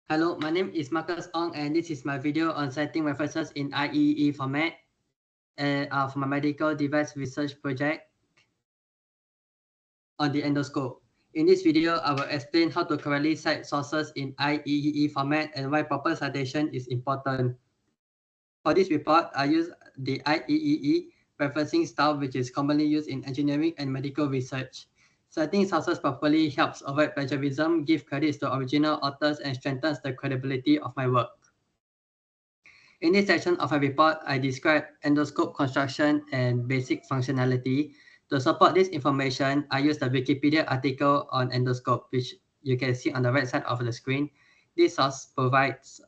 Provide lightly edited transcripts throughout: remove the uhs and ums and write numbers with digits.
Hello, my name is Marcus Ong, and this is my video on citing references in IEEE format for my medical device research project on the endoscope. In this video, I will explain how to correctly cite sources in IEEE format and why proper citation is important. For this report, I use the IEEE referencing style, which is commonly used in engineering and medical research. Citing sources properly helps avoid plagiarism, give credits to original authors, and strengthens the credibility of my work. In this section of my report, I describe endoscope construction and basic functionality. To support this information, I use the Wikipedia article on endoscope, which you can see on the right side of the screen. This source provides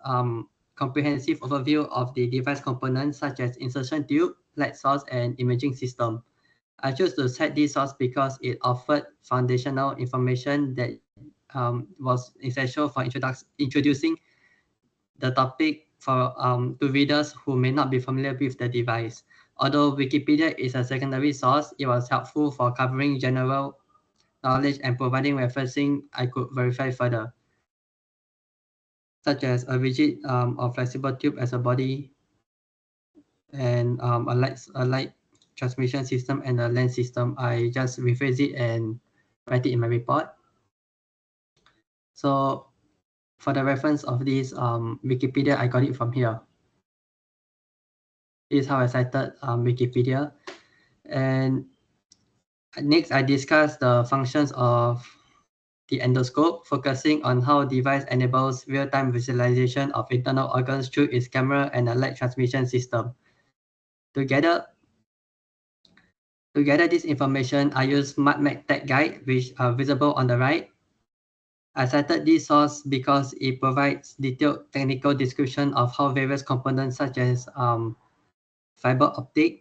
comprehensive overview of the device components such as insertion tube, light source, and imaging system. I chose to cite this source because it offered foundational information that was essential for introducing the topic to readers who may not be familiar with the device. Although Wikipedia is a secondary source, it was helpful for covering general knowledge and providing referencing I could verify further, such as a rigid or flexible tube as a body and a light transmission system and a lens system. I just rephrase it and write it in my report. So for the reference of this Wikipedia, I got it from here. This is how I cited Wikipedia. And next, I discuss the functions of the endoscope, focusing on how device enables real-time visualization of internal organs through its camera and a light transmission system. Together this information, I use MatMag Tech Guide, which are visible on the right. I cited this source because it provides detailed technical description of how various components such as fiber optic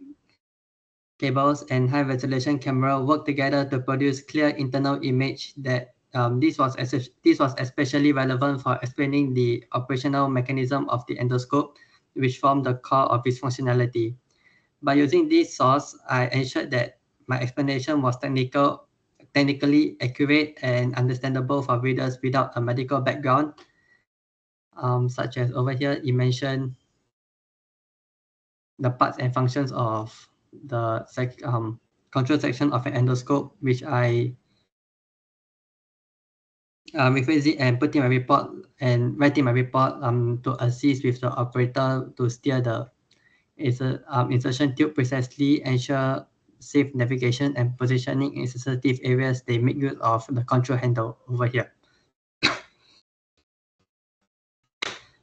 cables and high resolution camera work together to produce clear internal image. That this was especially relevant for explaining the operational mechanism of the endoscope, which form the core of its functionality. By using this source, I ensured that my explanation was technically accurate and understandable for readers without a medical background, such as over here, it mentioned the parts and functions of the control section of an endoscope, which I rephrase it and put in my report and write in my report to assist with the operator to steer the insertion tube precisely, ensure safe navigation and positioning in sensitive areas. They make use of the control handle over here.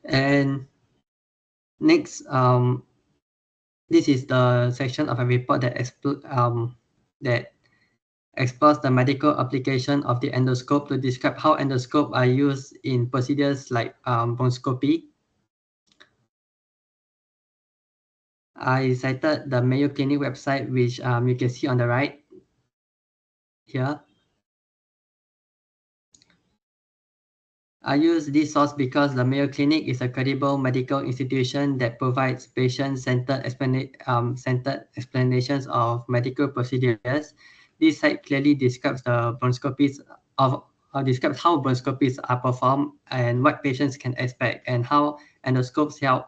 And next, this is the section of a report that explores the medical application of the endoscope to describe how endoscope are used in procedures like bronchoscopy. I cited the Mayo Clinic website, which you can see on the right here. I use this source because the Mayo Clinic is a credible medical institution that provides patient-centered explanations of medical procedures. This site clearly describes the bronchoscopies describes how bronchoscopies are performed and what patients can expect, and how endoscopes help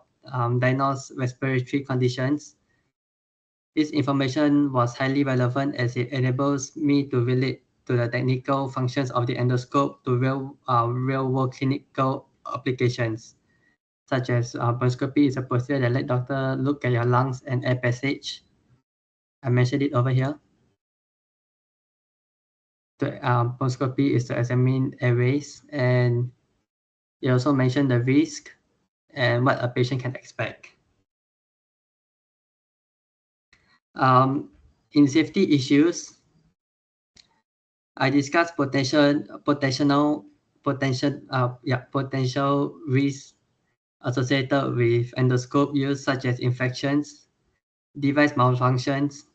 diagnose respiratory conditions. This information was highly relevant as it enables me to relate to the technical functions of the endoscope to real-world clinical applications, such as bronchoscopy is a procedure that let doctor look at your lungs and air passage. I mentioned it over here. Bronchoscopy is to examine airways, and it also mentioned the risk and what a patient can expect. In safety issues, I discussed potential risks associated with endoscope use, such as infections, device malfunctions,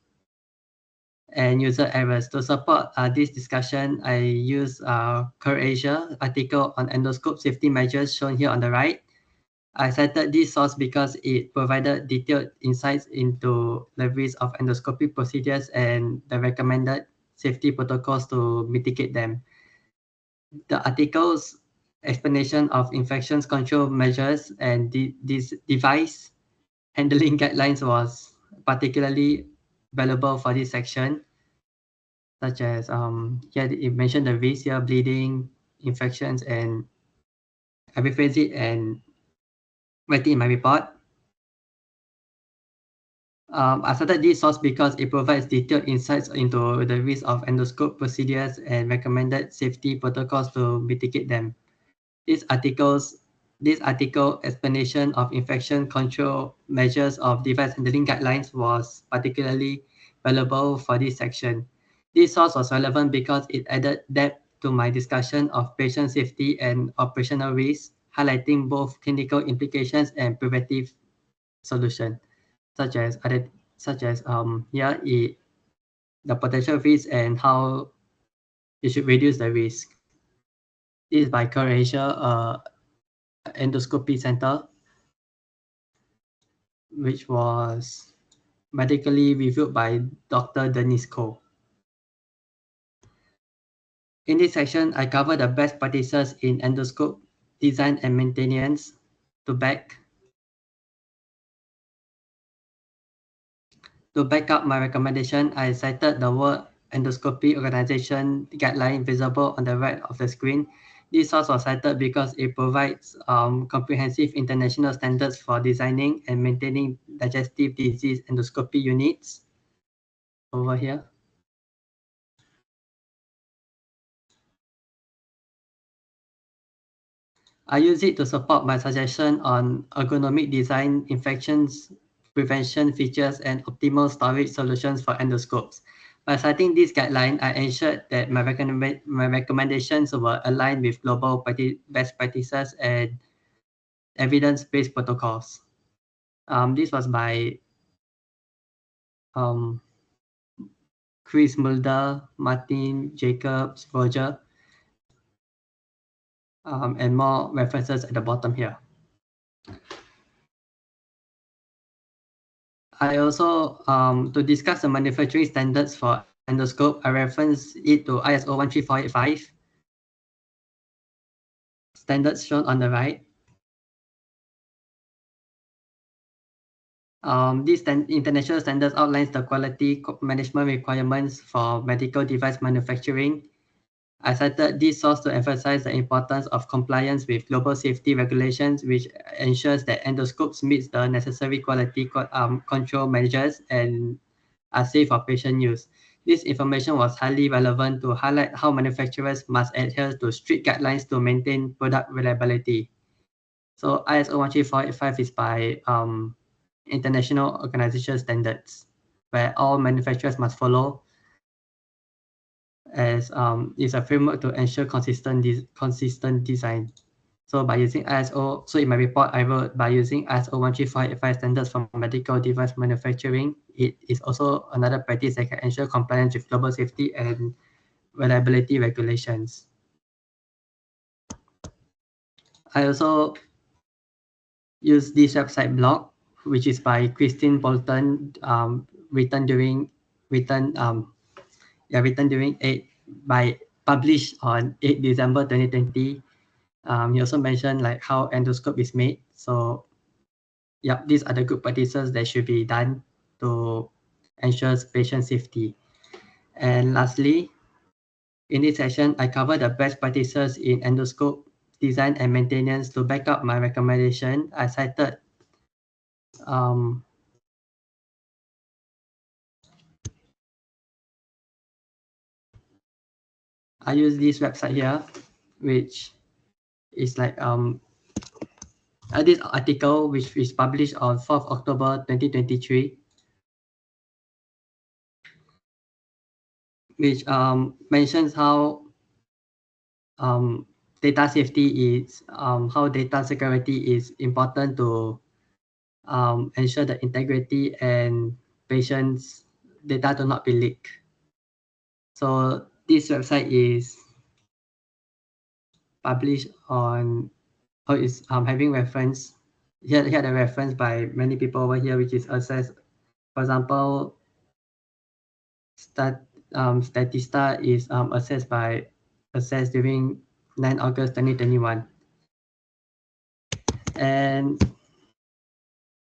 and user errors. To support this discussion, I use CurAsia article on endoscope safety measures shown here on the right. I cited this source because it provided detailed insights into the risk of endoscopy procedures and the recommended safety protocols to mitigate them. The articles explanation of infections control measures and this device handling guidelines was particularly valuable for this section, such as here it mentioned the risk here, bleeding, infections, and I rephrase it and write it in my report. I started this source because it provides detailed insights into the risk of endoscope procedures and recommended safety protocols to mitigate them. This article explanation of infection control measures of device handling guidelines was particularly valuable for this section. This source was relevant because it added depth to my discussion of patient safety and operational risks, highlighting both clinical implications and preventive solutions, such as the potential risk and how you should reduce the risk. This is by Croatia Endoscopy Center, which was medically reviewed by Dr. Dennis Koh. In this section, I cover the best practices in endoscope design and maintenance. To back up my recommendation, I cited the World Endoscopy Organization guideline visible on the right of the screen. This source was cited because it provides comprehensive international standards for designing and maintaining digestive disease endoscopy units. Over here. I use it to support my suggestion on ergonomic design, infections prevention features, and optimal storage solutions for endoscopes. By citing this guideline, I ensured that my recommendations were aligned with global best practices and evidence-based protocols. This was by Chris Mulder, Martin Jacobs, Roger, and more references at the bottom here. I also, to discuss the manufacturing standards for endoscope, I reference it to ISO 13485 standards shown on the right. These international standards outlines the quality management requirements for medical device manufacturing. I cited this source to emphasize the importance of compliance with global safety regulations, which ensures that endoscopes meet the necessary quality control measures and are safe for patient use. This information was highly relevant to highlight how manufacturers must adhere to strict guidelines to maintain product reliability. So ISO 13485 is by international organization standards, where all manufacturers must follow, as is a framework to ensure consistent design. So by using ISO, so in my report I wrote, by using ISO 13485 standards for medical device manufacturing, it is also another practice that can ensure compliance with global safety and reliability regulations. I also use this website blog, which is by Christine Bolton, written during published on 8 December 2020. He also mentioned like how endoscope is made. So yeah, these are the good practices that should be done to ensure patient safety. And lastly, in this session, I cover the best practices in endoscope design and maintenance. To back up my recommendation, I cited I use this website here, which is like this article which is published on 4th October 2023, which mentions how data safety is, how data security is important to ensure the integrity and patients' data do not be leaked. So this website is published on, is having reference, here the reference by many people over here, which is assessed. For example, Statista is assessed during 9 August 2021. And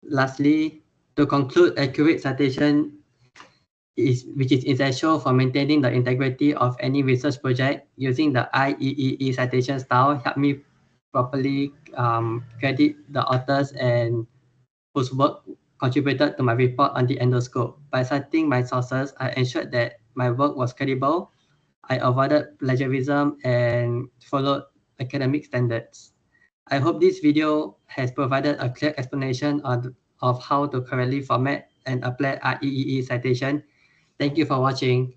lastly, to conclude, accurate citation which is essential for maintaining the integrity of any research project. Using the IEEE citation style help me properly credit the authors and whose work contributed to my report on the endoscope. By citing my sources, I ensured that my work was credible. I avoided plagiarism and followed academic standards. I hope this video has provided a clear explanation of how to correctly format and apply IEEE citation. Thank you for watching.